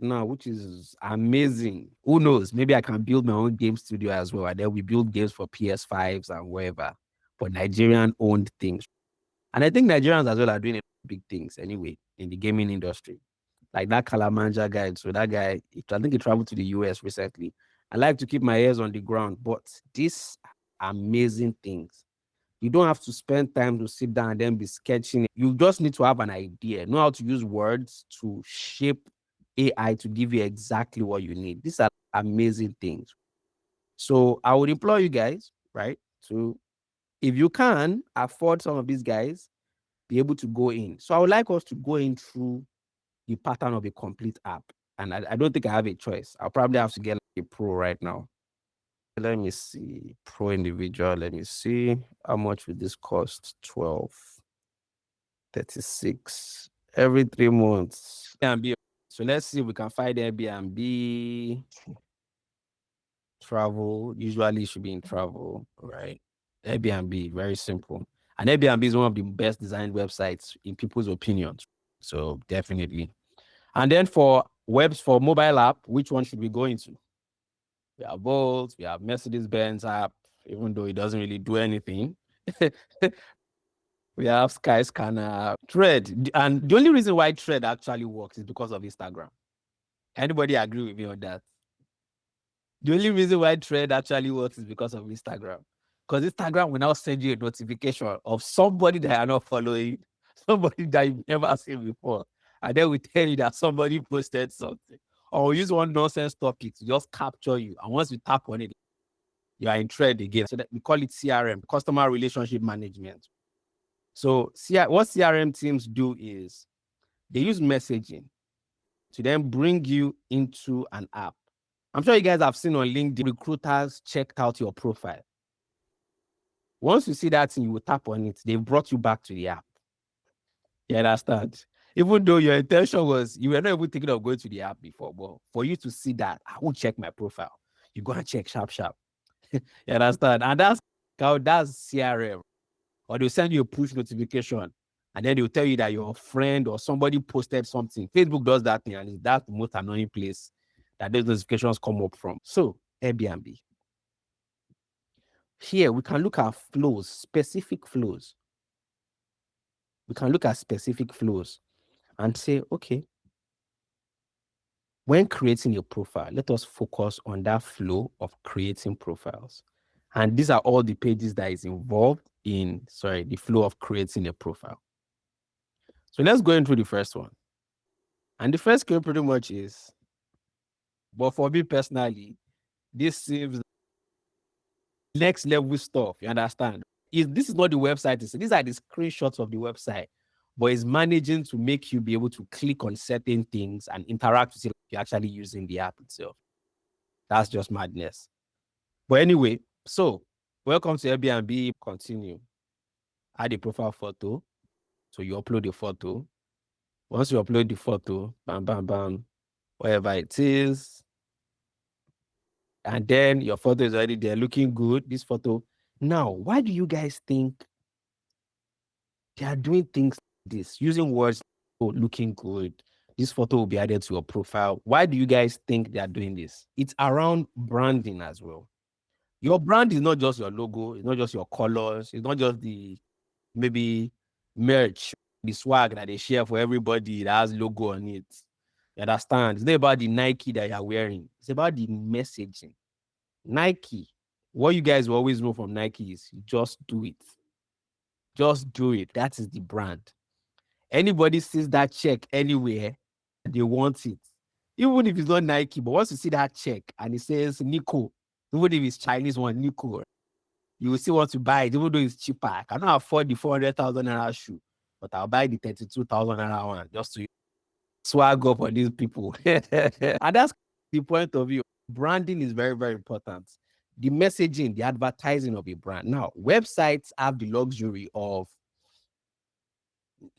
now, which is amazing. Who knows? Maybe I can build my own game studio as well. And then we build games for PS5s and wherever, for Nigerian owned things. And I think Nigerians as well are doing big things anyway in the gaming industry. Like that Kalamanja guy. So that guy, I think he traveled to the US recently. I like to keep my ears on the ground, but these amazing things. You don't have to spend time to sit down and then be sketching. You just need to have an idea, know how to use words to shape AI to give you exactly what you need. These are amazing things. So I would implore you guys, right, to, if you can afford some of these guys, be able to go in. So I would like us to go in through the pattern of a complete app. And I don't think I have a choice. I'll probably have to get like a pro right now. Let me see. Pro individual. Let me see. How much would this cost? 12, 36 every 3 months. Airbnb. So let's see if we can find Airbnb. Travel. Usually it should be in travel, right? Airbnb, very simple. And Airbnb is one of the best designed websites in people's opinions. So definitely. And then for webs for mobile app, which one should we go into? We have Bolt, we have Mercedes-Benz app, even though it doesn't really do anything. We have Skyscanner, Thread. And the only reason why Thread actually works is because of Instagram. Anybody agree with me on that? The only reason why Thread actually works is because of Instagram. Because Instagram will now send you a notification of somebody that you're not following, somebody that you've never seen before. And then we tell you that somebody posted something. Or we use one nonsense topic to just capture you. And once you tap on it, you are in Thread again. So that we call it CRM, customer relationship management. So what CRM teams do is they use messaging to then bring you into an app. I'm sure you guys have seen on LinkedIn, recruiters checked out your profile. Once you see that thing, you will tap on it. They've brought you back to the app. You understand? Even though your intention was, you were not even thinking of going to the app before, but for you to see that, I won't check my profile. You go and check sharp, sharp. You understand? And that's CRM. Or they'll send you a push notification and then they'll tell you that your friend or somebody posted something. Facebook does that thing, and that's the most annoying place that those notifications come up from. So, Airbnb. Here, we can look at flows, specific flows. We can look at specific flows and say, okay, when creating a profile, let us focus on that flow of creating profiles. And these are all the pages that is involved in, the flow of creating a profile. So let's go into the first one. And the first skill pretty much is, but for me personally, this seems next level stuff. You understand? This is not the website. These are the screenshots of the website, but it's managing to make you be able to click on certain things and interact with it like you're actually using the app itself. That's just madness. But anyway, so welcome to Airbnb. Continue. Add a profile photo. So you upload the photo. Once you upload the photo, bam, bam, bam, wherever it is, and then your photo is already there looking good. This photo. Now, why do you guys think they are doing things like this, using words looking good? This photo will be added to your profile. Why do you guys think they are doing this? It's around branding as well. Your brand is not just your logo, it's not just your colors, it's not just the maybe merch, the swag that they share for everybody that has logo on it. You understand? It's not about the Nike that you're wearing, it's about the messaging. Nike, what you guys will always know from Nike is just do it. Just do it. That is the brand. Anybody sees that check anywhere, they want it. Even if it's not Nike, but once you see that check and it says Nico, even if it's Chinese one, Nico, you will still want to buy it, even though it's cheaper. I cannot afford the 400,000 naira shoe, but I'll buy the 32,000 naira one just to swag up on these people. And that's the point of view. Branding is very, very important. The messaging, the advertising of a brand. Now, websites have the luxury of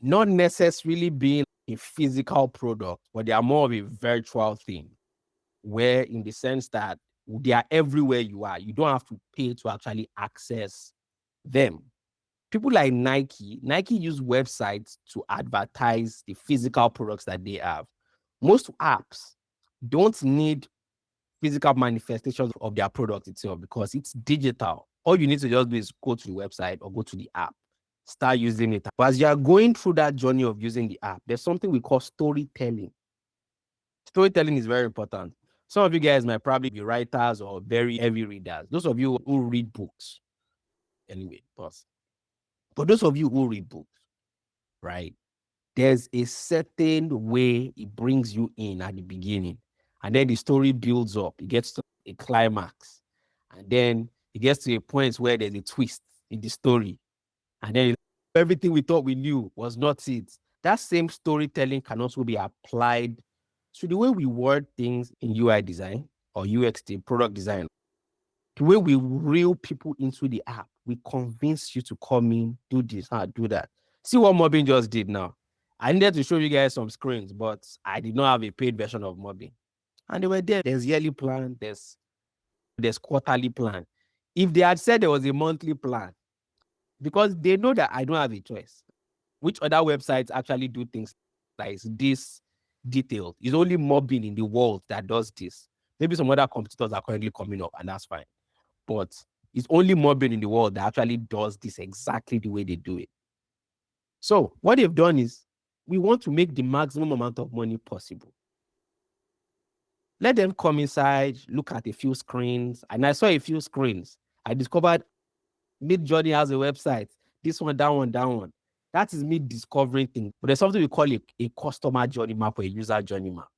not necessarily being a physical product, but they are more of a virtual thing, where in the sense that they are everywhere you are. You don't have to pay to actually access them. People like Nike use websites to advertise the physical products that they have. Most apps, don't need physical manifestations of their product itself because it's digital. All you need to just do is go to the website or go to the app, start using it. But as you are going through that journey of using the app, there's something we call storytelling. Storytelling is very important. Some of you guys might probably be writers or very heavy readers. Those of you who read books, anyway, pause. For those of you who read books, right, there's a certain way it brings you in at the beginning. And then the story builds up. It gets to a climax. And then it gets to a point where there's a twist in the story. And then everything we thought we knew was not it. That same storytelling can also be applied to the way we word things in UI design or UX product design. The way we reel people into the app, we convince you to come in, do this, do that. See what Mobbing just did now. I needed to show you guys some screens, but I did not have a paid version of Mobbing. And they were there. There's yearly plan, there's quarterly plan. If they had said there was a monthly plan, because they know that I don't have a choice. Which other websites actually do things like this detailed? It's only Mobbing in the world that does this. Maybe some other competitors are currently coming up, and that's fine. But it's only Mobbing in the world that actually does this exactly the way they do it. So what they've done is we want to make the maximum amount of money possible. Let them come inside, look at a few screens. And I saw a few screens. I discovered Midjourney has a website. This one, that one, that one. That is me discovering things. But there's something we call a customer journey map or a user journey map.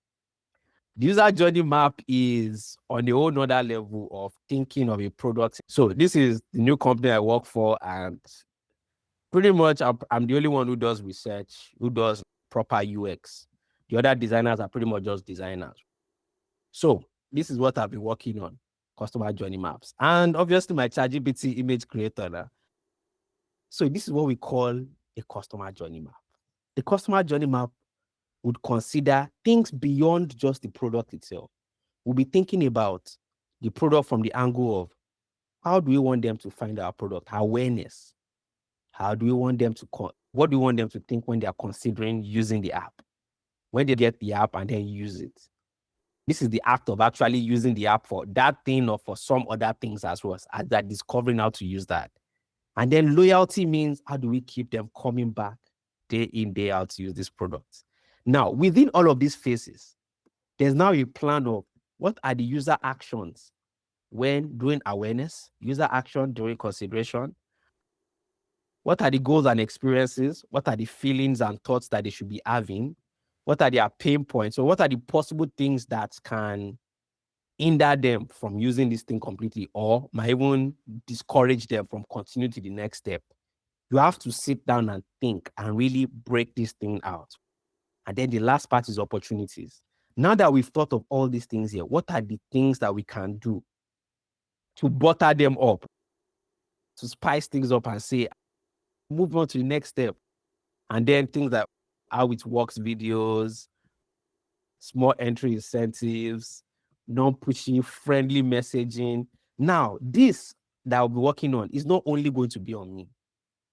The user journey map is on a whole other level of thinking of a product. So this is the new company I work for, and pretty much I'm the only one who does research, who does proper UX. The other designers are pretty much just designers. So this is what I've been working on, customer journey maps. And obviously my ChatGPT image creator now. So this is what we call a customer journey map. The customer journey map would consider things beyond just the product itself. We'll be thinking about the product from the angle of how do we want them to find our product, awareness. How do we want them to, what do we want them to think when they are considering using the app? When they get the app and then use it. This is the act of actually using the app for that thing or for some other things as well as that discovering how to use that. And then loyalty means how do we keep them coming back day in, day out to use this product. Now, within all of these phases, there's now a plan of what are the user actions when doing awareness, user action during consideration. What are the goals and experiences? What are the feelings and thoughts that they should be having? What are their pain points? So what are the possible things that can hinder them from using this thing completely or might even discourage them from continuing to the next step? You have to sit down and think and really break this thing out. And then the last part is opportunities. Now that we've thought of all these things here, what are the things that we can do to butter them up, to spice things up and say, move on to the next step? And then things like how it works videos, small entry incentives, non-pushy, friendly messaging. Now, this that I'll be working on is not only going to be on me.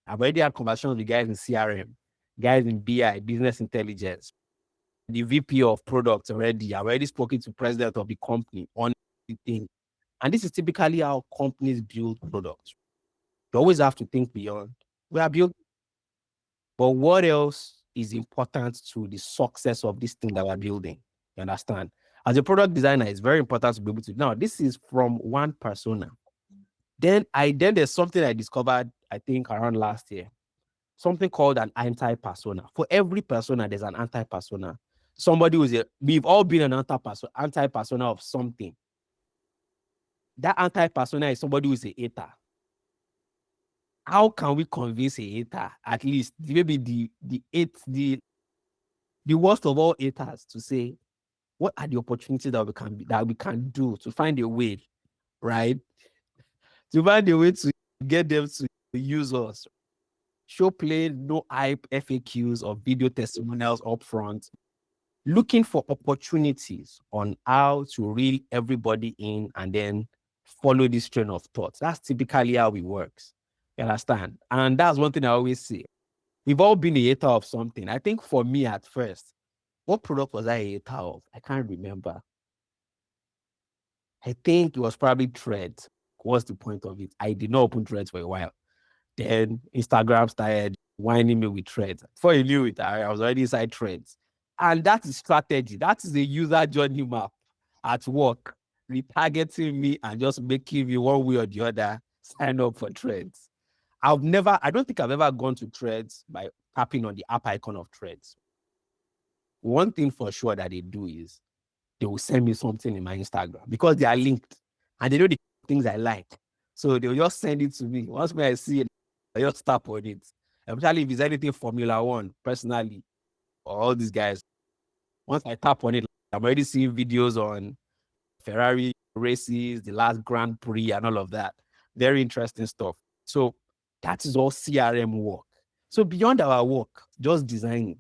I've already had conversations with guys in CRM, guys in BI, business intelligence, the VP of products already. I've already spoken to president of the company on the thing. And this is typically how companies build products. You always have to think beyond. We are building. But what else is important to the success of this thing that we're building? You understand? As a product designer, it's very important to be able to. Now, this is from one persona. Then there's something I discovered, I think, around last year. Something called an anti-persona. For every persona, there's an anti-persona. Somebody who's we've all been an anti-persona of something. That anti-persona is somebody who's a hater. How can we convince a hater, at least maybe the worst of all haters, to say what are the opportunities that we can do to find a way, right? To find a way to get them to use us. Show plain, no hype FAQs or video testimonials up front. Looking for opportunities on how to reel everybody in and then follow this train of thoughts. That's typically how it works. You understand? And that's one thing I always say. We've all been a hater of something. I think for me at first, what product was I a hater of? I can't remember. I think it was probably Threads. What's the point of it? I did not open Threads for a while. Then Instagram started whining me with Threads. Before you knew it, I was already inside Threads. And that is strategy. That is a user journey map at work, retargeting me and just making me one way or the other sign up for Threads. I don't think I've ever gone to Threads by tapping on the app icon of Threads. One thing for sure that they do is they will send me something in my Instagram because they are linked and they know the things I like. So they'll just send it to me. Once I see it, I just tap on it. Especially if it's anything Formula One, personally, or all these guys. Once I tap on it, I'm already seeing videos on Ferrari races, the last Grand Prix, and all of that. Very interesting stuff. So that is all CRM work. So beyond our work, just designing,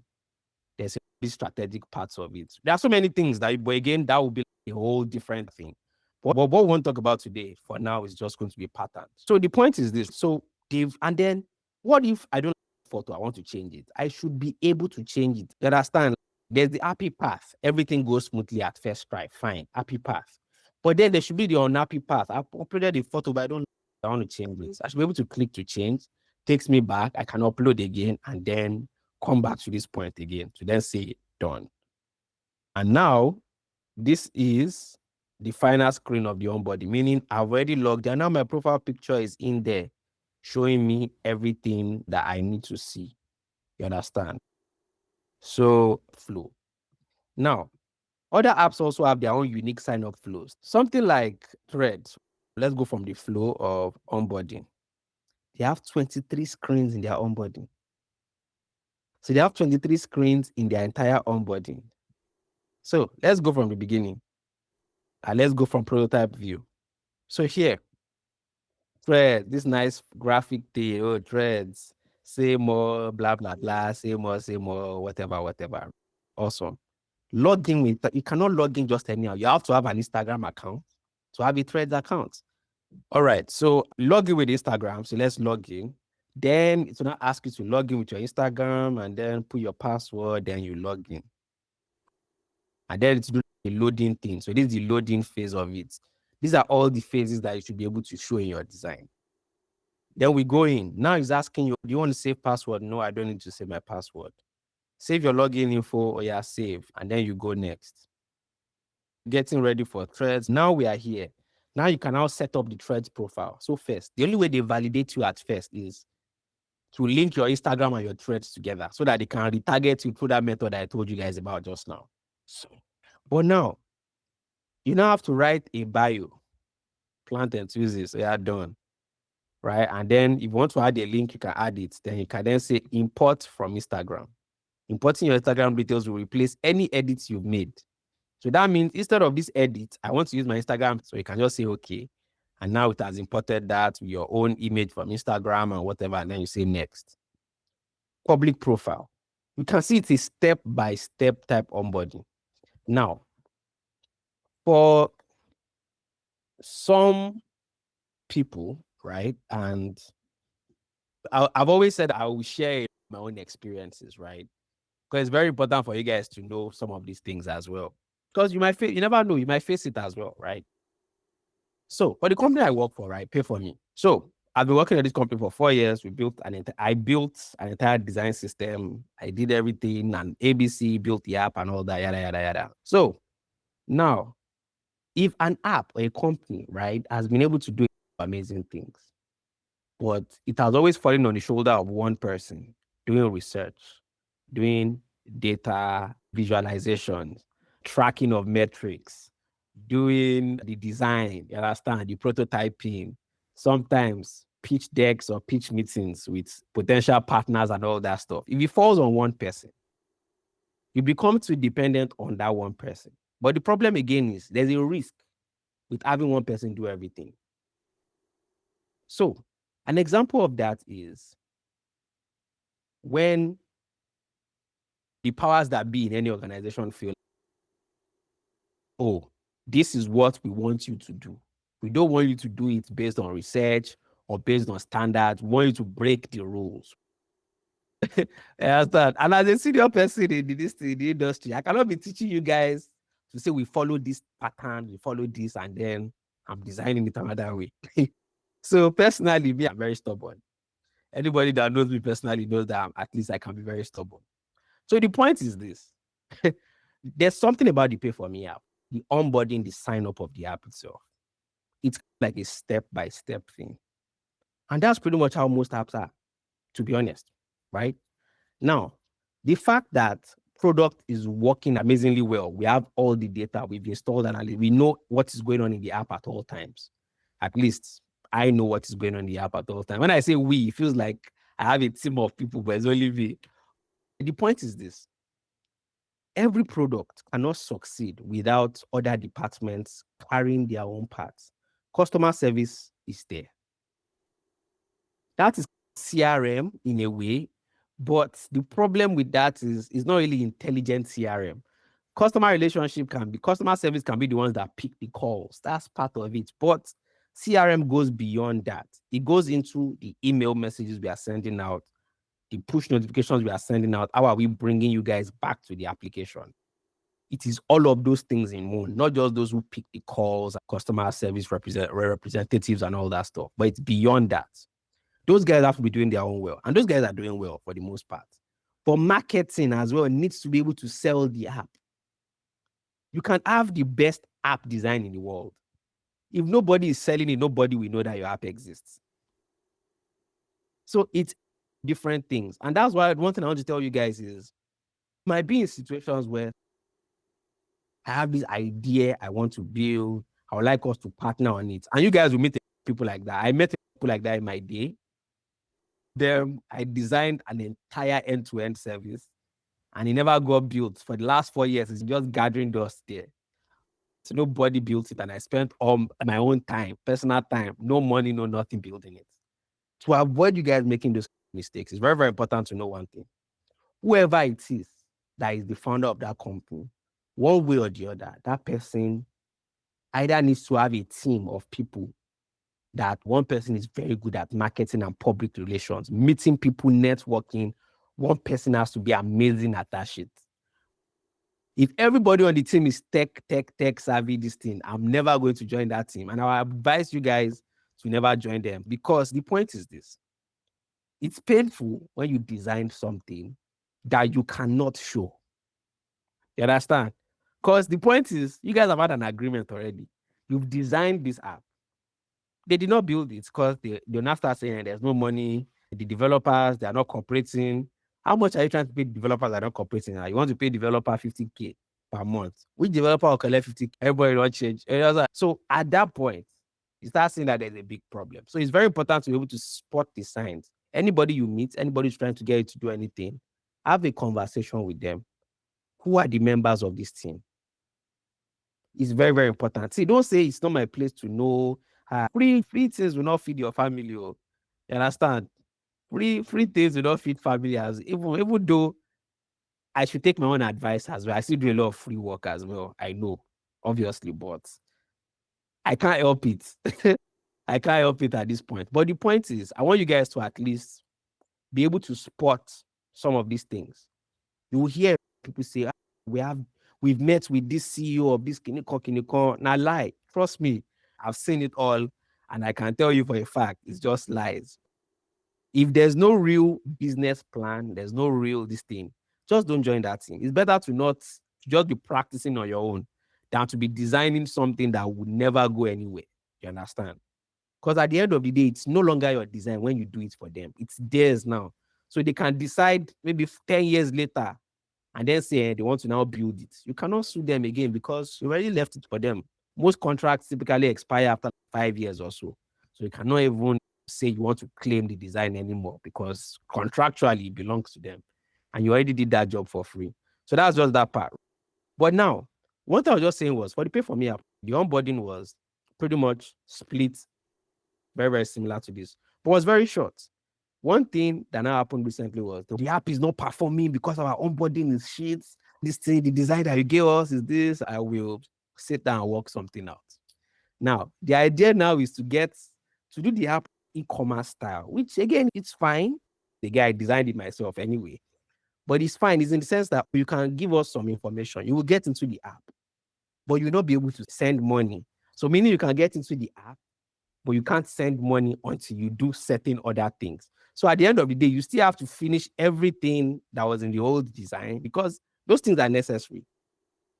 there's a strategic parts of it. There are so many things that, but again, that will be a whole different thing. But what we want to talk about today for now is just going to be patterns. So the point is this. So Dave, and then what if I don't like the photo? I want to change it. I should be able to change it. You understand? There's the happy path. Everything goes smoothly at first try. Fine. Happy path. But then there should be the unhappy path. I've uploaded the photo, but I want to change it. I should be able to click to change. Takes me back. I can upload again and then come back to this point again to then say done. And now this is the final screen of the onboarding, meaning I've already logged in. Now my profile picture is in there showing me everything that I need to see. You understand? So flow. Now, other apps also have their own unique sign-up flows. Something like Threads. Let's go from the flow of onboarding. They have 23 screens in their onboarding. So they have 23 screens in their entire onboarding. So let's go from the beginning. Let's go from prototype view. So here, Threads, this nice graphic thing, Threads, say more, blah, blah, blah, say more, whatever. Awesome. Log in with, you cannot log in just anyhow. You have to have an Instagram account to have a Threads account. All right, so log in with Instagram. So let's log in. Then it's going to ask you to log in with your Instagram and then put your password, then you log in. And then it's doing the loading thing. So this is the loading phase of it. These are all the phases that you should be able to show in your design. Then we go in. Now it's asking you, do you want to save password? No, I don't need to save my password. Save your login info, or yeah, save. And then you go next. Getting ready for Threads. Now we are here. Now you can now set up the Threads profile. So first, the only way they validate you at first is to link your Instagram and your Threads together so that they can retarget you through that method I told you guys about just now. So, but now, you now have to write a bio, plant enthusiast, so you're done, right? And then if you want to add a link, you can add it. Then you can then say import from Instagram. Importing your Instagram details will replace any edits you've made. So that means instead of this edit, I want to use my Instagram. So you can just say, okay. And now it has imported that with your own image from Instagram and whatever. And then you say next. Public profile. You can see it's a step-by-step type onboarding. Now, for some people, right? And I've always said I will share my own experiences, right? Because it's very important for you guys to know some of these things as well. Because you never know, you might face it as well, right? So for the company I work for, right, pay for me. So I've been working at this company for 4 years. I built an entire design system. I did everything, and ABC built the app and all that, yada, yada, yada. So now, if an app or a company, right, has been able to do amazing things, but it has always fallen on the shoulder of one person doing research, doing data visualizations, tracking of metrics, doing the design, you understand, the prototyping, sometimes pitch decks or pitch meetings with potential partners and all that stuff. If it falls on one person, you become too dependent on that one person. But the problem again is there's a risk with having one person do everything. So an example of that is when the powers that be in any organization feel, oh, this is what we want you to do. We don't want you to do it based on research or based on standards. We want you to break the rules. I understand. And as a senior person in the industry, I cannot be teaching you guys to say we follow this pattern, we follow this, and then I'm designing it another way. So personally, me, I'm very stubborn. Anybody that knows me personally knows that at least I can be very stubborn. So the point is this. There's something about the pay for me app, the onboarding, the sign up of the app itself. It's like a step-by-step thing. And that's pretty much how most apps are, to be honest, right? Now, the fact that product is working amazingly well, we have all the data, we've installed and we know what is going on in the app at all times. At least I know what is going on in the app at all times. When I say we, it feels like I have a team of people, but it's only me. The point is this: every product cannot succeed without other departments carrying their own parts. Customer service is there. That is CRM in a way, but the problem with that is it's not really intelligent CRM. Customer service can be the ones that pick the calls. That's part of it. But CRM goes beyond that. It goes into the email messages we are sending out, the push notifications we are sending out. How are we bringing you guys back to the application? It is all of those things in one, not just those who pick the calls, customer service representatives and all that stuff, but it's beyond that. Those guys have to be doing their own well, and those guys are doing well for the most part. For marketing as well, it needs to be able to sell the app. You can have the best app design in the world. If nobody is selling it, nobody will know that your app exists. So it's different things. And that's why one thing I want to tell you guys is, might be in situations where I have this idea I want to build, I would like us to partner on it. And you guys will meet people like that. I met people like that in my day. Then I designed an entire end-to-end service, and it never got built. For the last 4 years, it's just gathering dust there. So nobody built it, and I spent all my own time, personal time, no money, no nothing building it. To avoid you guys making those mistakes, it's very, very important to know one thing. Whoever it is that is the founder of that company, one way or the other, that person either needs to have a team of people that one person is very good at marketing and public relations, meeting people, networking. One person has to be amazing at that shit. If everybody on the team is tech savvy, this thing, I'm never going to join that team. And I advise you guys to never join them, because the point is this: it's painful when you design something that you cannot show. You understand? Because the point is, you guys have had an agreement already. You've designed this app. They did not build it because they'll now start saying there's no money. The developers, they are not cooperating. How much are you trying to pay developers that are not cooperating? You want to pay developer 50K per month. Which developer will collect 50K? Everybody don't change. So at that point, you start seeing that there's a big problem. So it's very important to be able to spot the signs. Anybody you meet, anybody who's trying to get you to do anything, have a conversation with them. Who are the members of this team? It's very, very important. See, don't say it's not my place to know. Free things will not feed your family. Oh. You understand? Free things will not feed family. Even though I should take my own advice as well. I still do a lot of free work as well. I know, obviously, but I can't help it. I can't help it at this point. But the point is, I want you guys to at least be able to spot some of these things. You will hear people say, we've met with this CEO of this Kiniko. Now lie. Trust me, I've seen it all, and I can tell you for a fact, it's just lies. If there's no real business plan, there's no real this thing, just don't join that thing. It's better to just be practicing on your own than to be designing something that would never go anywhere. You understand? Because at the end of the day, it's no longer your design when you do it for them. It's theirs now. So they can decide maybe 10 years later and then say they want to now build it. You cannot sue them again because you already left it for them. Most contracts typically expire after 5 years or so. So you cannot even say you want to claim the design anymore because contractually it belongs to them. And you already did that job for free. So that's just that part. But now, what I was just saying was, for the pay for me app, the onboarding was pretty much split, very, very similar to this, but was very short. One thing that now happened recently was the app is not performing because our onboarding is shit. This thing, the design that you gave us is this. I will sit down and work something out. Now, the idea now is to do the app e-commerce style, which again, it's fine. The guy designed it myself anyway, but it's fine. It's in the sense that you can give us some information. You will get into the app. but you'll not be able to send money. So meaning you can get into the app, but you can't send money until you do certain other things. So at the end of the day, you still have to finish everything that was in the old design because those things are necessary.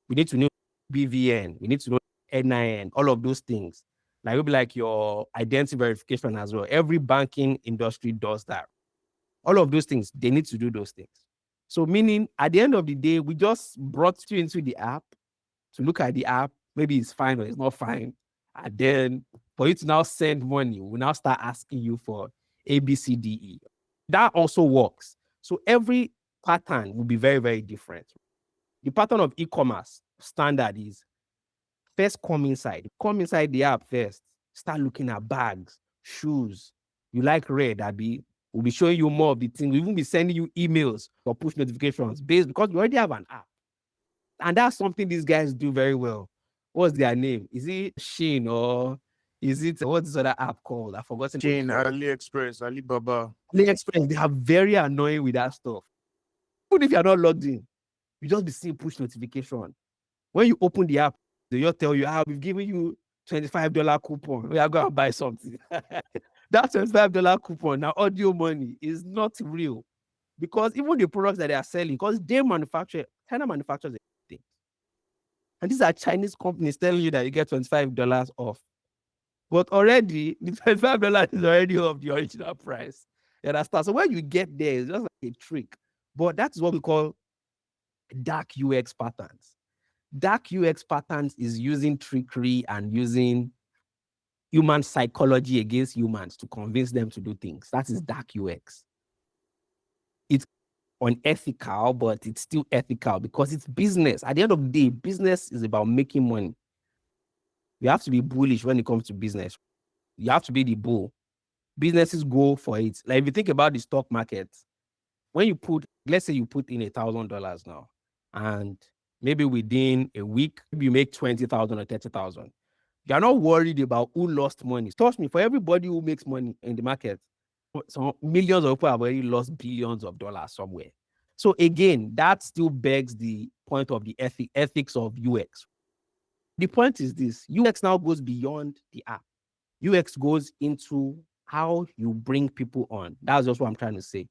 We need to know BVN, we need to know NIN, all of those things. Like it'll be like your identity verification as well. Every banking industry does that. All of those things, they need to do those things. So meaning at the end of the day, we just brought you into the app to look at the app. Maybe it's fine or it's not fine. And then for you to now send money, we'll now start asking you for ABCDE. That also works. So every pattern will be very, very different. The pattern of e-commerce standard is first come inside the app first. Start looking at bags, shoes. You like red, Abby? We'll be showing you more of the things. We'll even be sending you emails or push notifications based because we already have an app. And that's something these guys do very well. What's their name? Is it Shein or is it what's this other app called? I've forgotten. Shein, AliExpress, Alibaba. AliExpress, they are very annoying with that stuff. Even if you're not logged in, you just be seeing push notification. When you open the app, they just tell you, we've given you $25 coupon. We are going to buy something. That $25 coupon, now audio money, is not real. Because even the products that they are selling, because China manufactures everything. And these are Chinese companies telling you that you get $25 off. But already, the $25 is already off the original price. You understand? So when you get there, it's just like a trick. But that's what we call dark UX patterns. Dark UX patterns is using trickery and using human psychology against humans to convince them to do things. That is dark UX. It's unethical, but it's still ethical because it's business. At the end of the day, business is about making money. You have to be bullish when it comes to business. You have to be the bull. Businesses go for it. Like if you think about the stock market, when you put, let's say you put in $1,000 now, and maybe within a week, maybe you make 20,000 or 30,000. You're not worried about who lost money. Trust me, for everybody who makes money in the market, some millions of people have already lost billions of dollars somewhere. So again, that still begs the point of the ethics of UX. The point is this: UX now goes beyond the app. UX goes into how you bring people on. That's just what I'm trying to say.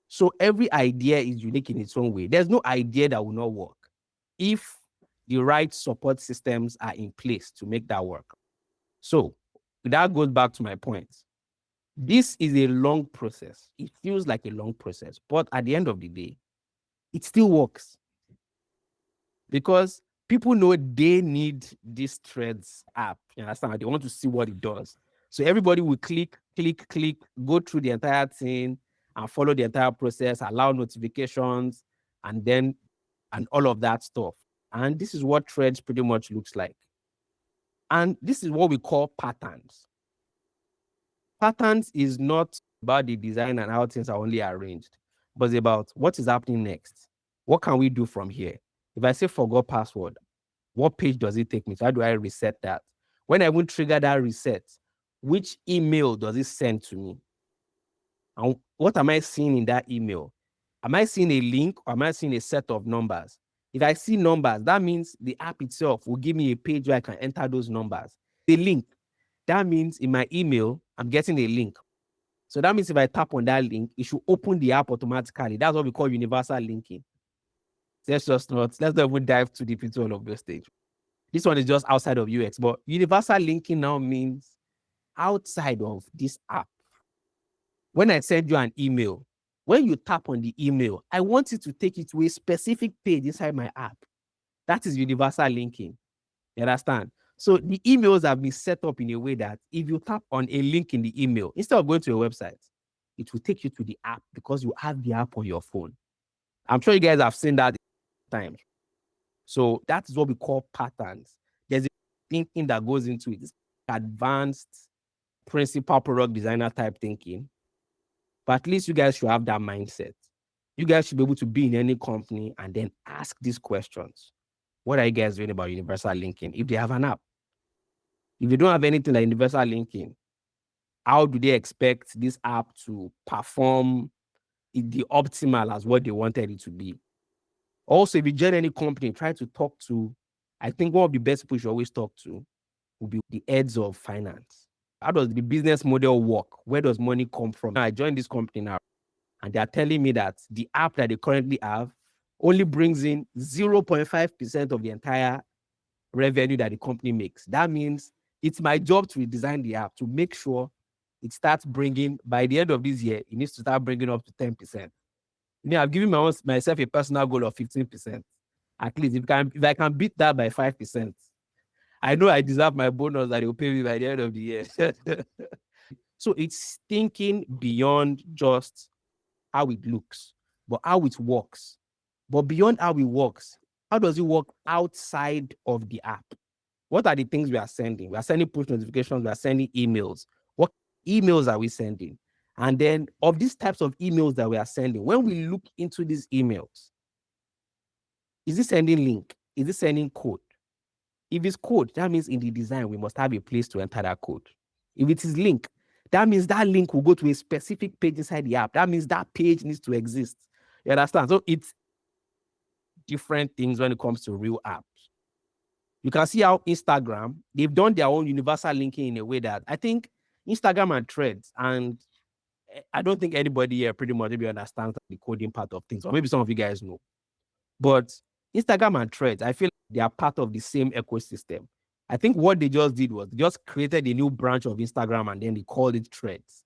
So every idea is unique in its own way. There's no idea that will not work if the right support systems are in place to make that work. So that goes back to my point. This is a long process. It feels like a long process, but at the end of the day, it still works because people know they need this Threads app. You understand? They want to see what it does. So everybody will click, go through the entire thing and follow the entire process, allow notifications, and all of that stuff. And this is what Threads pretty much looks like. And this is what we call patterns. Patterns is not about the design and how things are only arranged, but it's about what is happening next. What can we do from here? If I say forgot password, what page does it take me? So how do I reset that? When I will trigger that reset, which email does it send to me? And what am I seeing in that email? Am I seeing a link or am I seeing a set of numbers? If I see numbers, that means the app itself will give me a page where I can enter those numbers. The link, that means in my email, I'm getting a link. So that means if I tap on that link, it should open the app automatically. That's what we call universal linking. Let's not even dive too deep into all of those things. This one is just outside of UX, but universal linking now means outside of this app. When I send you an email, when you tap on the email, I want it to take you to a specific page inside my app. That is universal linking. You understand? So the emails have been set up in a way that if you tap on a link in the email, instead of going to a website, it will take you to the app because you have the app on your phone. I'm sure you guys have seen that times. So that is what we call patterns. There's a thinking that goes into it. It's advanced principal product designer type thinking. But at least you guys should have that mindset. You guys should be able to be in any company and then ask these questions. What are you guys doing about universal linking? If they have an app, if they don't have anything like universal linking, how do they expect this app to perform the optimal as what they wanted it to be? Also, if you join any company, try to talk to I think one of the best people you should always talk to will be the heads of finance. How does the business model work? Where does money come from? I joined this company now, and they are telling me that the app that they currently have only brings in 0.5% of the entire revenue that the company makes. That means it's my job to redesign the app to make sure it starts bringing, by the end of this year, it needs to start bringing up to 10%. I've given myself a personal goal of 15%. At least if I can beat that by 5%, I know I deserve my bonus that they will pay me by the end of the year. So it's thinking beyond just how it looks, but how it works. But beyond how it works, how does it work outside of the app? What are the things we are sending? We are sending push notifications, we are sending emails. What emails are we sending? And then of these types of emails that we are sending, when we look into these emails, is it sending link? Is it sending code? If it's code, that means in the design, we must have a place to enter that code. If it is link, that means that link will go to a specific page inside the app. That means that page needs to exist. You understand? So it's different things when it comes to real apps. You can see how Instagram, they've done their own universal linking in a way that I think Instagram and Threads, and I don't think anybody here pretty much maybe understands the coding part of things, or maybe some of you guys know. But Instagram and Threads, I feel like they are part of the same ecosystem. I think what they just did was they just created a new branch of Instagram and then they called it Threads.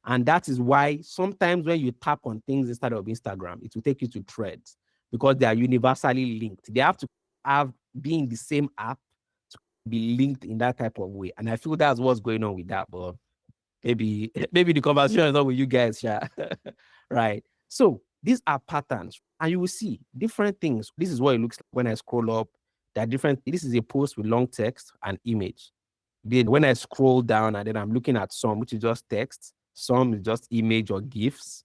And that is why sometimes when you tap on things instead of Instagram, it will take you to Threads because they are universally linked. They have to be in the same app to be linked in that type of way. And I feel that's what's going on with that. But maybe the conversation is not with you guys, yeah. Right. So these are patterns, and you will see different things. This is what it looks like when I scroll up. There are different. This is a post with long text and image. Then when I scroll down and then I'm looking at some, which is just text, some is just image or GIFs,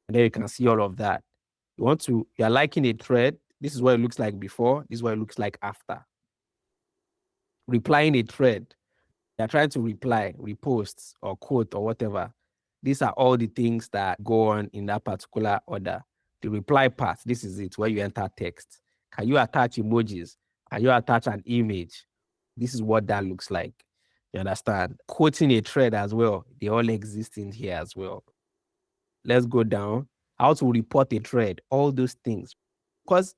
and then you can see all of that. You're liking a thread. This is what it looks like before. This is what it looks like after. Replying a thread. They're trying to reply, repost, or quote, or whatever. These are all the things that go on in that particular order. The reply part, this is it, where you enter text. Can you attach emojis? Can you attach an image? This is what that looks like. You understand? Quoting a thread as well. They all exist in here as well. Let's go down. How to report a thread, all those things. Because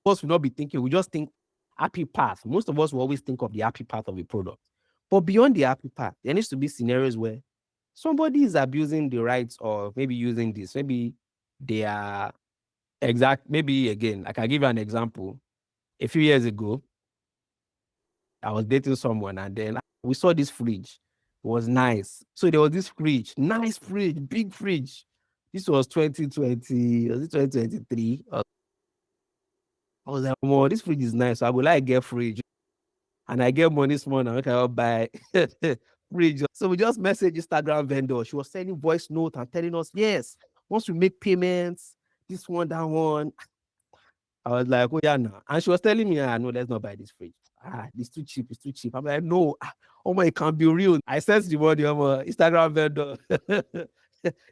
most will not be thinking, we just think happy path. Most of us will always think of the happy path of a product. But beyond the happy path, there needs to be scenarios where somebody is abusing the rights or maybe using this. Maybe they are maybe again, I can give you an example. A few years ago, I was dating someone and then we saw this fridge. It was nice. So there was this fridge, nice fridge, big fridge. This was 2020, was it 2023? I was like, oh, this fridge is nice. So I would like get fridge. And I get money small now. I can buy fridge. So we just message Instagram vendor. She was sending voice note and telling us, yes, once we make payments, this one, that one. I was like, oh yeah, no. And she was telling me, no, let's not buy this fridge. It's too cheap. It's too cheap. I'm like, no, oh my, it can't be real. I sent the money on Instagram vendor.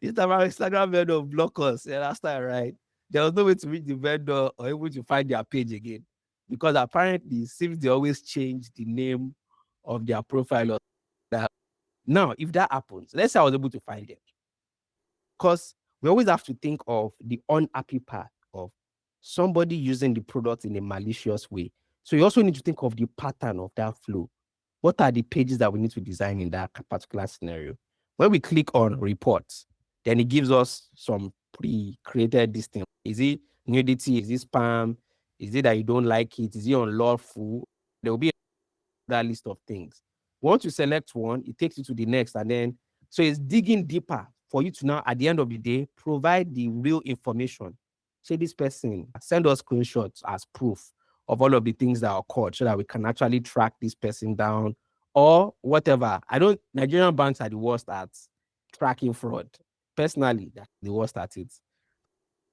Instagram vendor block us. Yeah, that's not right. There was no way to reach the vendor or able to find their page again. Because apparently it seems they always change the name of their profile or that. Now, if that happens, let's say I was able to find them. Because we always have to think of the unhappy part of somebody using the product in a malicious way. So you also need to think of the pattern of that flow. What are the pages that we need to design in that particular scenario? When we click on reports, then it gives us some pre-created this thing. Is it nudity? Is it spam? Is it that you don't like it? Is it unlawful? There will be that list of things. Once you select one, it takes you to the next, and then so it's digging deeper for you to now, at the end of the day, provide the real information. Say this person, send us screenshots as proof of all of the things that occurred so that we can actually track this person down or whatever. Nigerian banks are the worst at tracking fraud. Personally, they're the worst at it.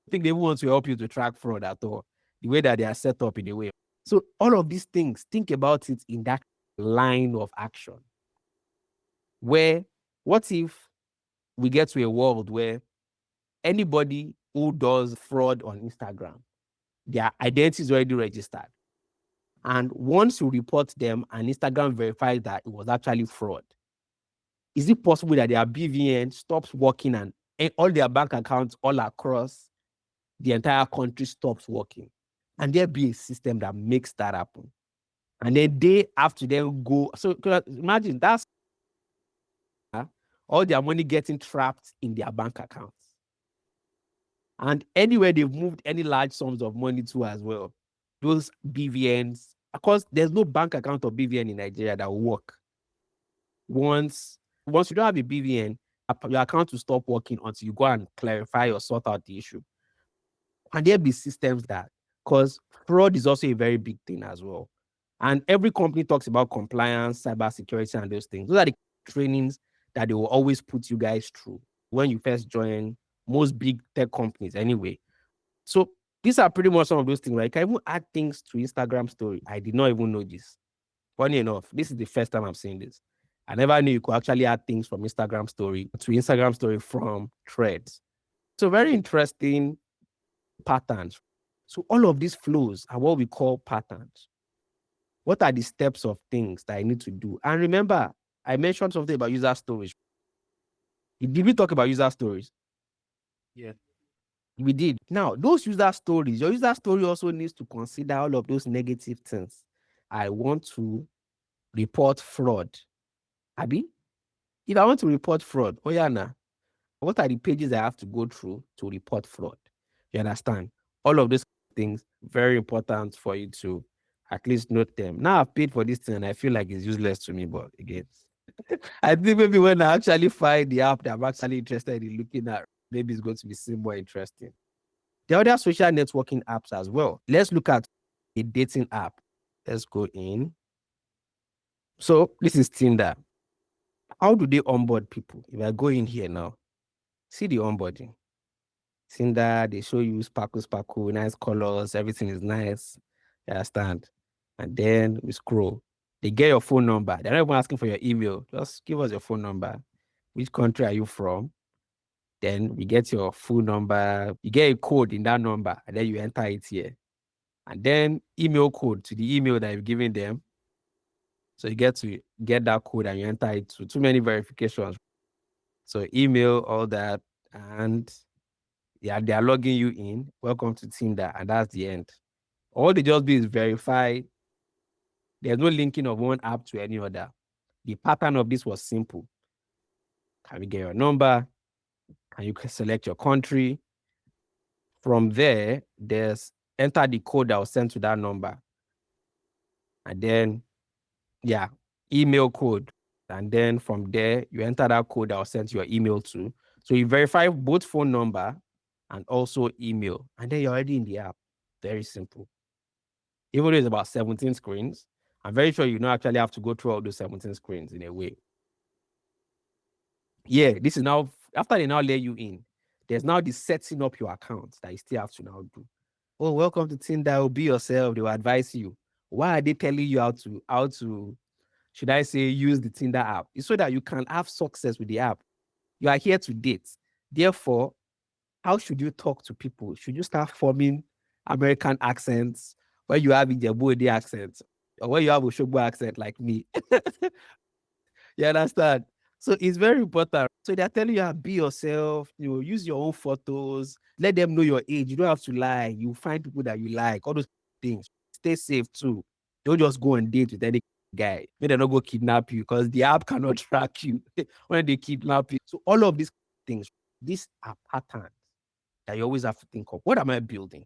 I think they want to help you to track fraud at all. The way that they are set up in a way. So all of these things, think about it in that line of action. Where, what if we get to a world where anybody who does fraud on Instagram, their identity is already registered. And once you report them and Instagram verifies that it was actually fraud, is it possible that their BVN stops working and all their bank accounts all across the entire country stops working? And there be a system that makes that happen. And then they have to then go. So imagine that's all their money getting trapped in their bank accounts. And anywhere they've moved any large sums of money to as well, those BVNs, of course, there's no bank account of BVN in Nigeria that will work. Once you don't have a BVN, your account will stop working until you go and clarify or sort out the issue. And there be systems that, because fraud is also a very big thing as well. And every company talks about compliance, cybersecurity, and those things. Those are the trainings that they will always put you guys through when you first join most big tech companies anyway. So these are pretty much some of those things. Like, I can even add things to Instagram story. I did not even know this. Funny enough, this is the first time I'm seeing this. I never knew you could actually add things from Instagram story to Instagram story from threads. So very interesting patterns. So all of these flows are what we call patterns. What are the steps of things that I need to do? And remember, I mentioned something about user stories. Did we talk about user stories? Yeah. We did. Now, those user stories, your user story also needs to consider all of those negative things. I want to report fraud. Abi, if I want to report fraud, oh yeah, nah, what are the pages I have to go through to report fraud? You understand? All of these things, very important for you to at least note them. Now I've paid for this thing and I feel like it's useless to me, but again, I think maybe when I actually find the app that I'm actually interested in looking at, maybe it's going to be more interesting. The other social networking apps as well. Let's look at a dating app. Let's go in. So this is Tinder. How do they onboard people? If I go in here now, see the onboarding. Tinder, they show you sparkle, nice colors, everything is nice. You understand? And then we scroll. They get your phone number. They're not even asking for your email. Just give us your phone number. Which country are you from? Then we get your phone number. You get a code in that number, and then you enter it here. And then email code to the email that you've given them. So you get to get that code and you enter it to too many verifications. So email, all that, and yeah, they are logging you in. Welcome to Tinder, and that's the end. All they just do is verify. There's no linking of one app to any other. The pattern of this was simple. Can we get your number? Can you select your country? From there, there's enter the code that was sent to that number. And then, yeah, email code. And then from there, you enter that code that was sent your email to. So you verify both phone number and also email. And then you're already in the app. Very simple. Even though it's about 17 screens, I'm very sure you don't actually have to go through all those 17 screens in a way. Yeah, this is now, after they now let you in, there's now the setting up your account that you still have to now do. Oh, welcome to Tinder. Be yourself. They will advise you. Why are they telling you how to, should I say, use the Tinder app? It's so that you can have success with the app. You are here to date. Therefore, how should you talk to people? Should you start forming American accents where you have Ijebu accent or where you have a Shogbo accent like me? You understand? So it's very important. So they're telling you, be yourself, use your own photos, let them know your age. You don't have to lie. You find people that you like, all those things. Stay safe too. Don't just go on date with any guy. May they not go kidnap you because the app cannot track you when they kidnap you. So all of these things, these are patterns that you always have to think of. What am I building?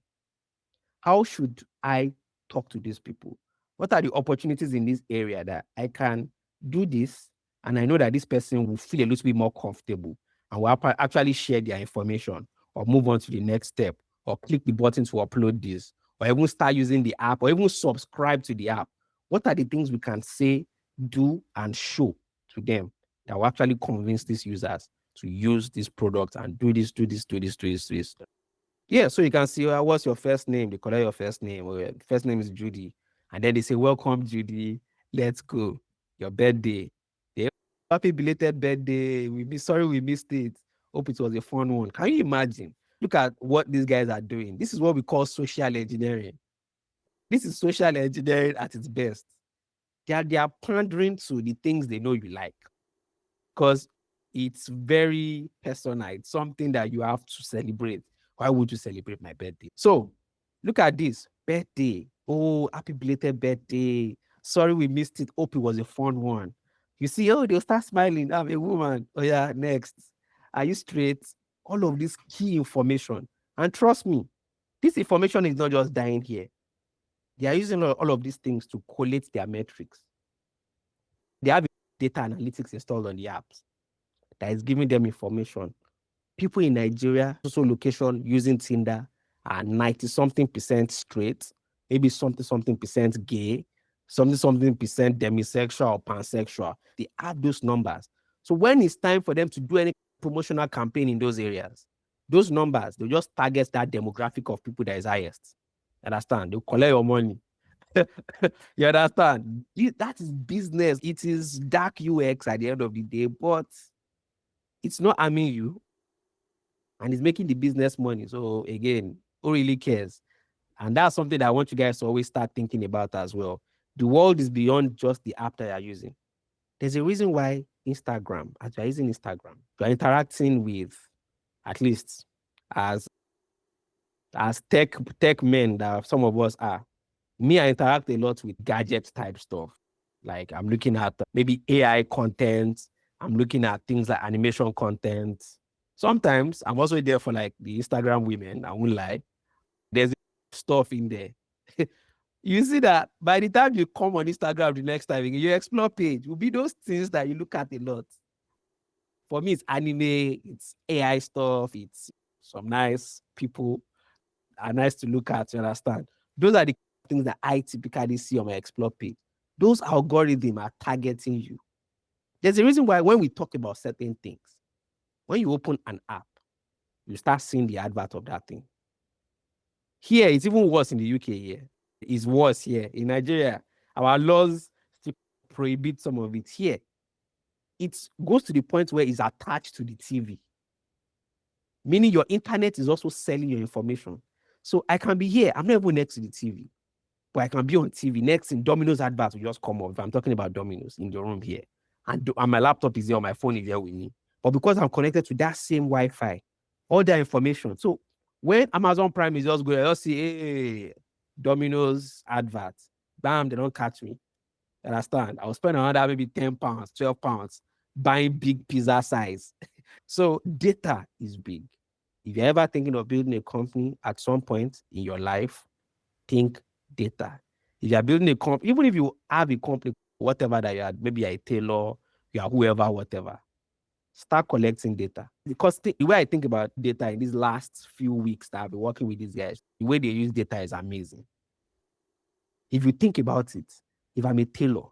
How should I talk to these people? What are the opportunities in this area that I can do this? And I know that this person will feel a little bit more comfortable and will actually share their information or move on to the next step or click the button to upload this or even start using the app or even subscribe to the app. What are the things we can say, do, and show to them that will actually convince these users to use this product and do this, do this, do this, do this, do this? Yeah, so you can see what's your first name. They collect your first name. Well, first name is Judy. And then they say, welcome, Judy. Let's go. Your birthday. They happy belated birthday. Sorry we missed it. Hope it was a fun one. Can you imagine? Look at what these guys are doing. This is what we call social engineering. This is social engineering at its best. They are pandering to the things they know you like, because it's very personal. It's something that you have to celebrate. Why would you celebrate my birthday? So look at this birthday. Oh, happy belated birthday. Sorry we missed it. Hope it was a fun one. You see, oh, they'll start smiling. I'm a woman. Oh, yeah, next. Are you straight? All of this key information. And trust me, this information is not just dying here. They are using all of these things to collate their metrics. They have data analytics installed on the apps that is giving them information. People in Nigeria, social location using Tinder are 90 something percent straight, maybe something percent gay, something percent demisexual or pansexual. They have those numbers. So when it's time for them to do any promotional campaign in those areas, those numbers, they'll just target that demographic of people that is highest. Understand? They'll collect your money. You understand? That is business. It is dark UX at the end of the day, but it's not harming you and it's making the business money. So again, who really cares? And that's something that I want you guys to always start thinking about as well. The world is beyond just the app that you're using. There's a reason why Instagram, as you're using Instagram, you're interacting with, at least as tech men that some of us are. Me, I interact a lot with gadget type stuff. Like I'm looking at maybe AI content. I'm looking at things like animation content. Sometimes I'm also there for like the Instagram women. I won't lie. There's stuff in there. You see that by the time you come on Instagram the next time, your explore page will be those things that you look at a lot. For me, it's anime, it's AI stuff, it's some nice people are nice to look at, you understand? Those are the things that I typically see on my explore page. Those algorithms are targeting you. There's a reason why when we talk about certain things, when you open an app, you start seeing the advert of that thing. Here, it's even worse in the UK here. It's worse here. In Nigeria, our laws still prohibit some of it. Here, it goes to the point where it's attached to the TV, meaning your internet is also selling your information. So I can be here. I'm not even next to the TV, but I can be on TV. Next in Domino's advert will just come up. If I'm talking about Domino's in the room here, and my laptop is here, or my phone is here with me. But because I'm connected to that same Wi-Fi, all that information. So when Amazon Prime is just going, I'll see, hey, Domino's advert. Bam, they don't catch me. Understand? I'll spend another maybe 10 pounds, 12 pounds buying big pizza size. So data is big. If you're ever thinking of building a company at some point in your life, think data. If you are building a company, even if you have a company, whatever that you are, maybe you're a tailor, you are whoever, whatever, start collecting data. Because the way I think about data in these last few weeks that I've been working with these guys, the way they use data is amazing. If you think about it, if I'm a tailor,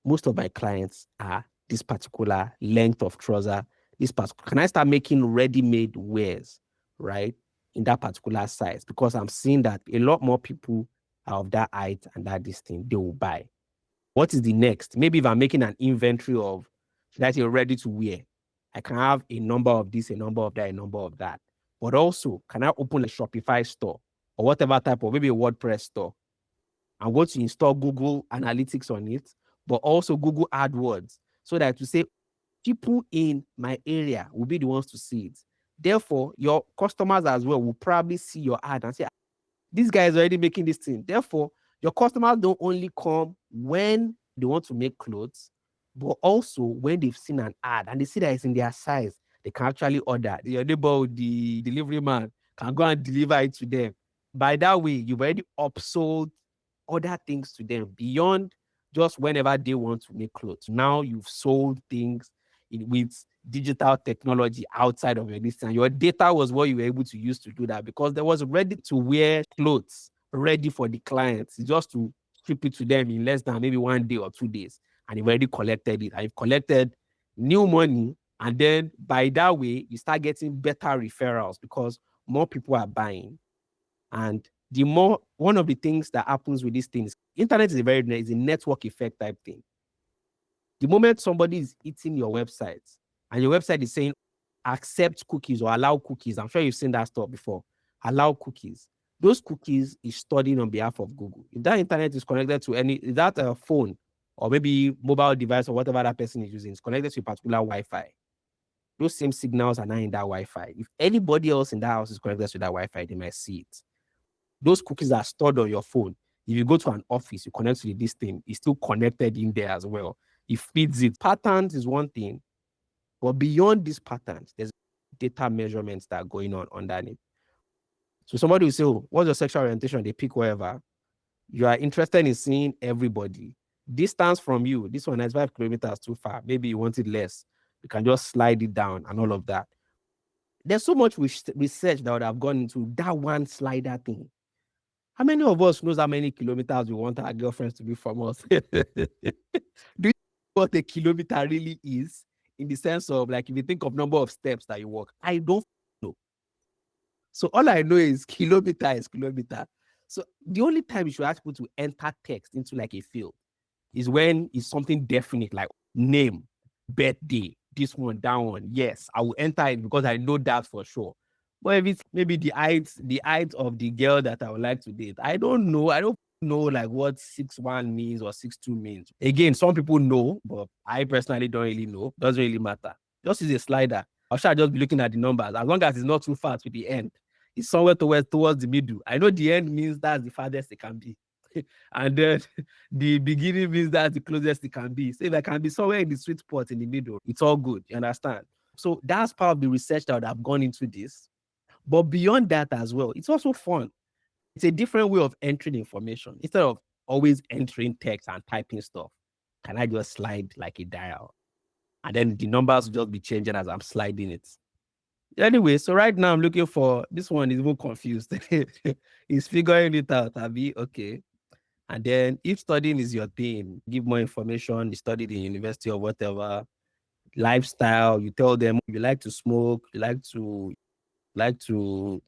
most of my clients are this particular length of trouser, this particular, can I start making ready-made wears, right? In that particular size, because I'm seeing that a lot more people are of that height and that distance, they will buy. What is the next? Maybe if I'm making an inventory of, should I say, ready to wear, I can have a number of this, a number of that, a number of that. But also, can I open a Shopify store or whatever type of, maybe a WordPress store? I'm going to install Google Analytics on it, but also Google AdWords, so that to say people in my area will be the ones to see it. Therefore, your customers as well will probably see your ad and say, this guy is already making this thing. Therefore, your customers don't only come when they want to make clothes, but also when they've seen an ad and they see that it's in their size, they can actually order. Your neighbor, the delivery man, can go and deliver it to them. By that way, you've already upsold other things to them beyond just whenever they want to make clothes. Now you've sold things with digital technology outside of your distance. Your data was what you were able to use to do that, because there was ready to wear clothes ready for the clients, just to ship it to them in less than maybe 1 day or 2 days. And you've already collected it. And you've collected new money. And then by that way, you start getting better referrals because more people are buying. And the more, one of the things that happens with these things, internet is a network effect type thing. The moment somebody is hitting your website and your website is saying accept cookies or allow cookies, I'm sure you've seen that stuff before. Allow cookies. those cookies is studying on behalf of Google. If that internet is connected to is that a phone or maybe mobile device or whatever that person is using is connected to a particular Wi-Fi, those same signals are now in that Wi-Fi. If anybody else in that house is connected to that Wi-Fi, they might see it. Those cookies are stored on your phone. If you go to an office, you connect to this thing, it's still connected in there as well. It feeds it. Patterns is one thing, but beyond these patterns, there's data measurements that are going on underneath. So somebody will say, oh, what's your sexual orientation? They pick wherever. You are interested in seeing everybody. Distance from you, this one is 5 kilometers too far. Maybe you want it less. You can just slide it down and all of that. There's so much research that would have gone into that one slider thing. How many of us knows how many kilometers we want our girlfriends to be from us? Do you know what a kilometer really is? In the sense of, like, if you think of number of steps that you walk, I don't know. So all I know is kilometer is kilometer. So the only time you should ask people to enter text into like a field is when it's something definite, like name, birthday, this one, that one. Yes, I will enter it because I know that for sure. But if it's maybe the height of the girl that I would like to date, I don't know. I don't know like what 6'1" means or 6'2" means. Again, some people know, but I personally don't really know. Doesn't really matter. Just use a slider. Or should I just be looking at the numbers? As long as it's not too far to the end, it's somewhere towards the middle. I know the end means that's the farthest it can be. And then the beginning means that's the closest it can be. So if I can be somewhere in the sweet spot in the middle, it's all good. You understand? So that's part of the research that would have gone into this. But beyond that as well, it's also fun. It's a different way of entering information. Instead of always entering text and typing stuff, can I just slide like a dial? And then the numbers will just be changing as I'm sliding it. Anyway, so right now I'm looking for, this one is even confused. He's figuring it out. I'll be okay. And then if studying is your thing, give more information. You studied in university or whatever, lifestyle, you tell them you like to smoke, you like to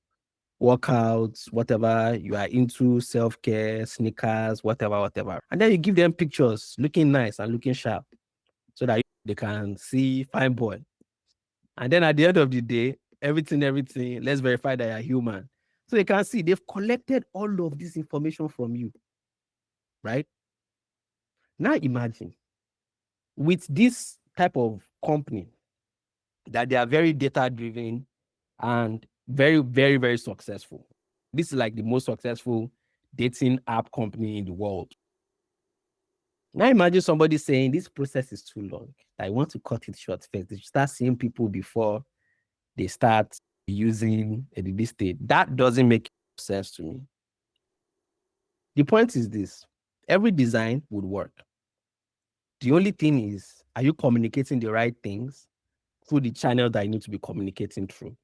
work out, whatever, you are into self-care, sneakers, whatever. And then you give them pictures looking nice and looking sharp so that they can see fine boy. And then at the end of the day, everything, let's verify that you're human. So they can see they've collected all of this information from you, right? Now imagine with this type of company that they are very data driven and very, very, very successful. This is like the most successful dating app company in the world. Now imagine somebody saying this process is too long. I want to cut it short first. They start seeing people before they start using this state. That doesn't make sense to me. The point is this: every design would work. The only thing is, are you communicating the right things through the channel that you need to be communicating through?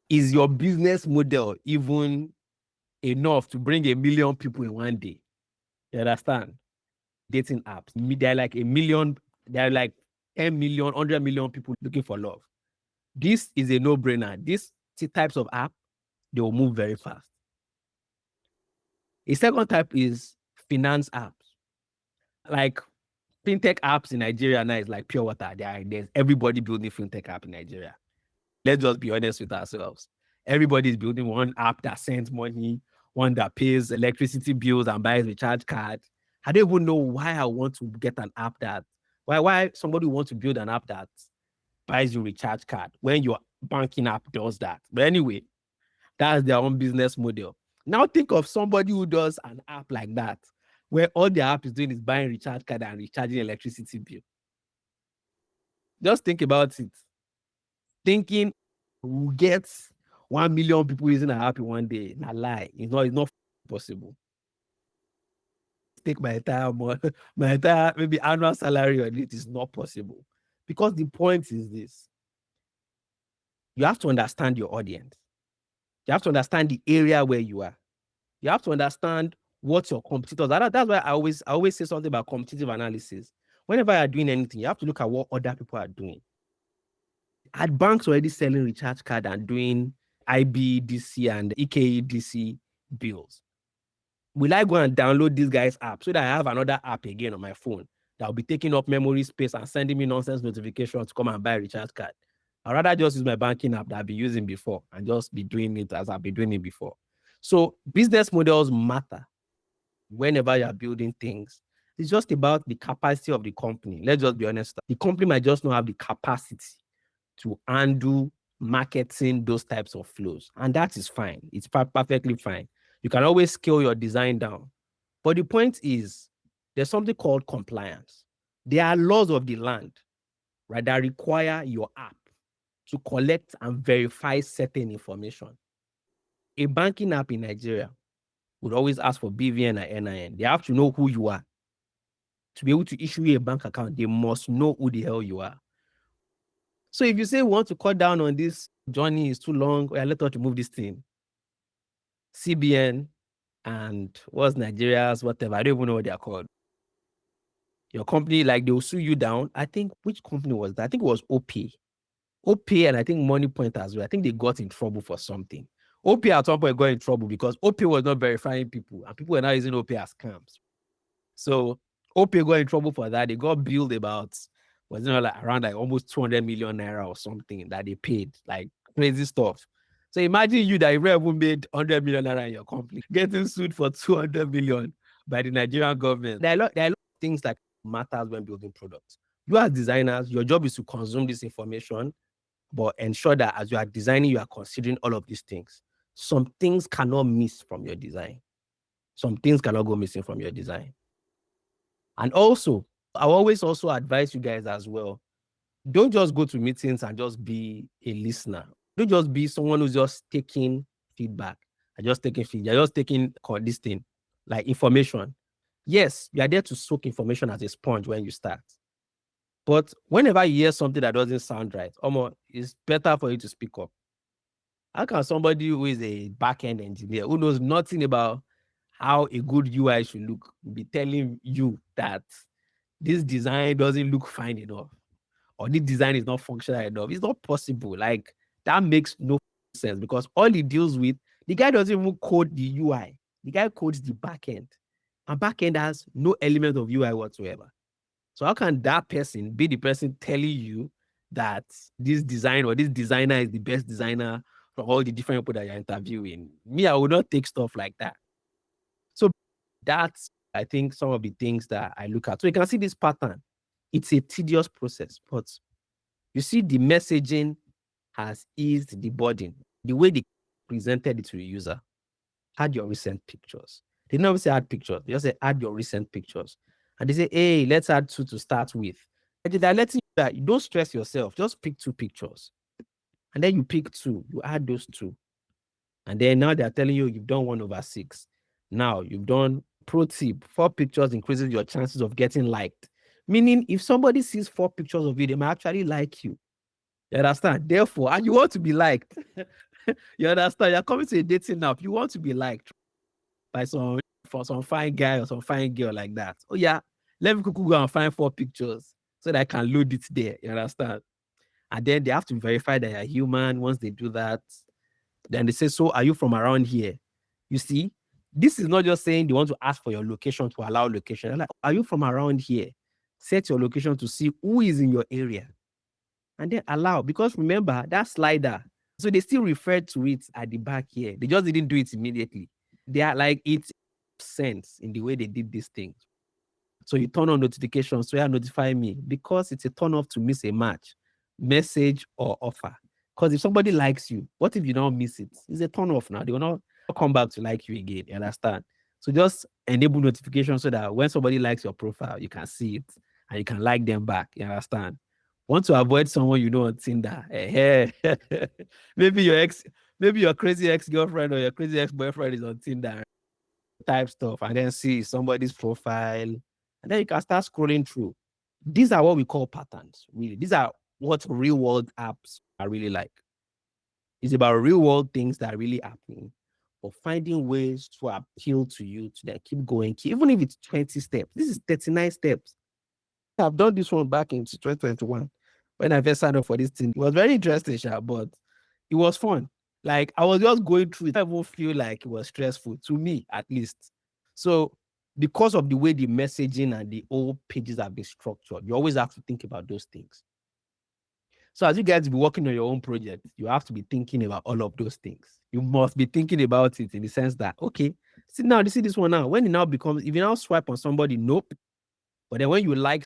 Is your business model even enough to bring 1 million people in one day? You understand? Dating apps, there are like 1 million, there are like 10 million, 100 million people looking for love. This is a no-brainer. These types of app, they will move very fast. A second type is finance apps. Like fintech apps in Nigeria now is like pure water. There's everybody building fintech app in Nigeria. Let's just be honest with ourselves. Everybody's building one app that sends money, one that pays electricity bills and buys recharge card. I don't even know why I want to get an app that, why somebody wants to build an app that buys you recharge card when your banking app does that. But anyway, that's their own business model. Now think of somebody who does an app like that, where all the app is doing is buying recharge card and recharging electricity bill. Just think about it. Thinking we'll get 1 million people using an app in one day. Not lie. It's not possible. Take my entire maybe annual salary on it is not possible. Because the point is this: you have to understand your audience. You have to understand the area where you are. You have to understand what your competitors are. That's why I always say something about competitive analysis. Whenever you're doing anything, you have to look at what other people are doing. At banks already selling recharge card and doing IBDC and EKEDC bills. Will I go and download this guy's app so that I have another app again on my phone that will be taking up memory space and sending me nonsense notifications to come and buy a recharge card? I'd rather just use my banking app that I've been using before and just be doing it as I've been doing it before. So business models matter whenever you're building things. It's just about the capacity of the company. Let's just be honest. The company might just not have the capacity to undo marketing those types of flows. And that is fine. It's perfectly fine. You can always scale your design down. But the point is, there's something called compliance. There are laws of the land, right, that require your app to collect and verify certain information. A banking app in Nigeria would always ask for BVN and NIN. They have to know who you are. To be able to issue you a bank account, they must know who the hell you are. So if you say we want to cut down on this journey is too long, well, let us remove this thing. CBN and what's Nigeria's whatever, I don't even know what they are called. Your company, like they'll sue you down. I think which company was that? I think it was OP. OP and I think Money Point as well. I think they got in trouble for something. OP at one point got in trouble because OP was not verifying people and people were now using OP as scams. So OP got in trouble for that. They got billed about, was it not like around like almost 200 million naira or something that they paid, like crazy stuff. So imagine you that you even made 100 million naira in your company, getting sued for 200 million by the Nigerian government. There are a lot of things that matters when building products. You as designers, your job is to consume this information, but ensure that as you are designing, you are considering all of these things. Some things cannot miss from your design. Some things cannot go missing from your design. And also, I always also advise you guys as well, don't just go to meetings and just be a listener. Don't just be someone who's just taking feedback. You're just taking this thing, like information. Yes, you are there to soak information as a sponge when you start. But whenever you hear something that doesn't sound right, it's better for you to speak up. How can somebody who is a back-end engineer, who knows nothing about how a good UI should look, be telling you that this design doesn't look fine enough, or this design is not functional enough? It's not possible. Like, that makes no sense because all he deals with, the guy doesn't even code the UI. The guy codes the backend, and backend has no element of UI whatsoever. So how can that person be the person telling you that this design or this designer is the best designer from all the different people that you're interviewing? Me, I would not take stuff like that. So that's, I think, some of the things that I look at. So you can see this pattern. It's a tedious process, but you see the messaging has eased the burden. The way they presented it to the user. Add your recent pictures. They never say add pictures. They just say add your recent pictures. And they say, hey, let's add 2 to start with. And they're letting you that you don't stress yourself. Just pick 2 pictures. And then you pick 2. You add those 2. And then now they're telling you you've done 1/6. Now you've done pro tip. 4 pictures increases your chances of getting liked. Meaning, if somebody sees 4 pictures of you, they might actually like you. You understand? Therefore, and you want to be liked. You understand? You're coming to a dating app. You want to be liked by some fine guy or some fine girl like that. Oh yeah, let me go and find 4 pictures so that I can load it there. You understand? And then they have to verify that you're human. Once they do that, then they say, so are you from around here? You see, this is not just saying they want to ask for your location to allow location. They're like, are you from around here? Set your location to see who is in your area. And then allow, because remember that slider. So they still refer to it at the back here. They just didn't do it immediately. They are like, it's sense in the way they did these things. So you turn on notifications, so you notify me, because it's a turn off to miss a match, message or offer. Because if somebody likes you, what if you don't miss it? It's a turn off now. They will not come back to like you again. You understand? So just enable notifications so that when somebody likes your profile, you can see it and you can like them back. You understand? Want to avoid someone you know on Tinder. Maybe your crazy ex-girlfriend or your crazy ex-boyfriend is on Tinder, type stuff, and then see somebody's profile, and then you can start scrolling through. These are what we call patterns, really. These are what real world apps are really like. It's about real world things that are really happening, or finding ways to appeal to you to then keep going. Even if it's 20 steps, this is 39 steps. I've done this one back in 2021 when I first signed up for this thing. It was very interesting, but it was fun. Like, I was just going through it. I don't feel like it was stressful, to me at least. So because of the way the messaging and the old pages have been structured, you always have to think about those things. So as you guys be working on your own project, you have to be thinking about all of those things. You must be thinking about it in the sense that, okay, see now, see this one now. When it now becomes, if you now swipe on somebody, nope. But then when you like,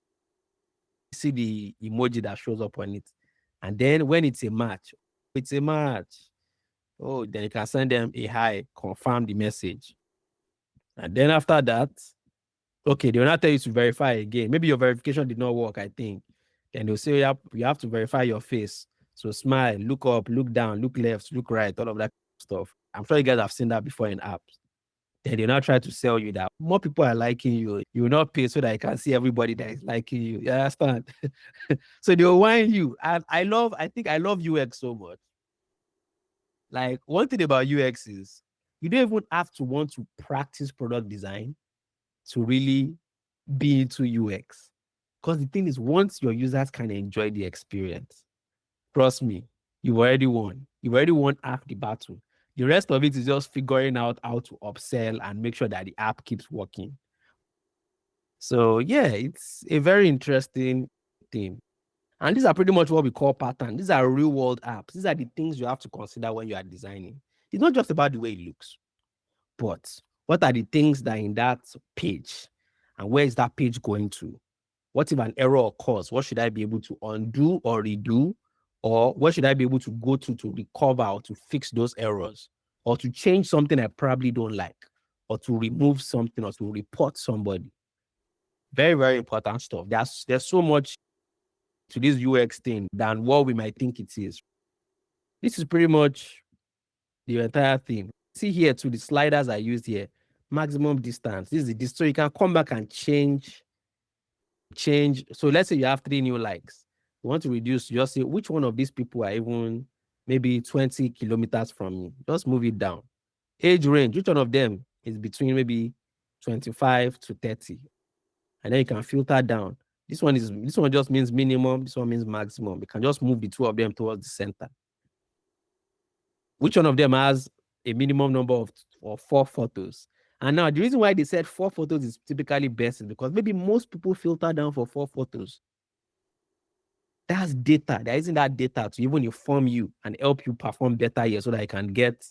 see the emoji that shows up on it. And then when it's a match, it's a match. Oh, then you can send them a hi, confirm the message. And then after that, okay, they will not tell you to verify again. Maybe your verification did not work, I think. Then they'll say you have to verify your face. So smile, look up, look down, look left, look right, all of that stuff. I'm sure you guys have seen that before in apps. Then they'll not try to sell you that more people are liking you. You will not pay so that you can see everybody that is liking you. You understand? So they'll whine you. And I think I love UX so much. Like one thing about UX is you don't even have to want to practice product design to really be into UX. Because the thing is, once your users can enjoy the experience, trust me, you've already won. You've already won half the battle. The rest of it is just figuring out how to upsell and make sure that the app keeps working. So yeah, it's a very interesting thing. And these are pretty much what we call patterns. These are real world apps. These are the things you have to consider when you are designing. It's not just about the way it looks, but what are the things that are in that page and where is that page going to? What if an error occurs? What should I be able to undo or redo? Or what should I be able to go to recover or to fix those errors? Or to change something I probably don't like? Or to remove something or to report somebody? Very, very important stuff. There's so much to this UX thing than what we might think it is. This is pretty much the entire thing. See here to the sliders I used here. Maximum distance. This is the distance. So you can come back and change. So let's say you have 3 new likes. You want to reduce, just say which one of these people are even maybe 20 kilometers from me. Just move it down. Age range, which one of them is between maybe 25 to 30? And then you can filter down. This one just means minimum, this one means maximum. You can just move the two of them towards the center. Which one of them has a minimum number of 4 photos? And now the reason why they said 4 photos is typically best is because maybe most people filter down for 4 photos. That's data. There isn't that data to even inform you and help you perform better here so that you can get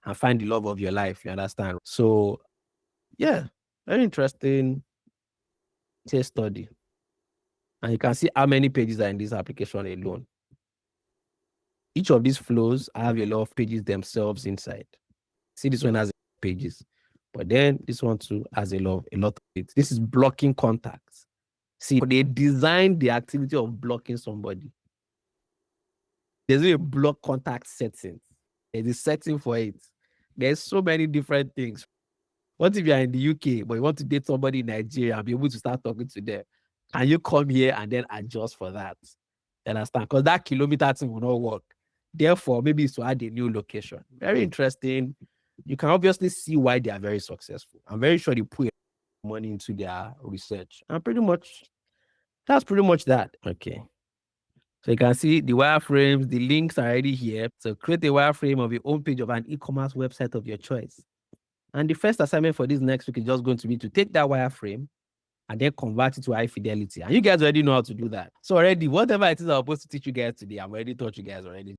and find the love of your life. You understand? So, yeah, very interesting case study. And you can see how many pages are in this application alone. Each of these flows have a lot of pages themselves inside. See, this one has pages, but then this one too has a lot of it. This is blocking contacts. See, they designed the activity of blocking somebody. There's a block contact setting. There's a setting for it. There's so many different things. What if you're in the UK, but you want to date somebody in Nigeria and be able to start talking to them? Can you come here and then adjust for that? You understand? Because that kilometer thing will not work. Therefore, maybe it's to add a new location. Very interesting. You can obviously see why they are very successful. I'm very sure they put money into their research. And that's pretty much that. Okay. So you can see the wireframes, the links are already here. So create a wireframe of your own page of an e-commerce website of your choice. And the first assignment for this next week is just going to be to take that wireframe and then convert it to high fidelity. And you guys already know how to do that. So already, whatever it is I'm supposed to teach you guys today, I've already taught you guys already.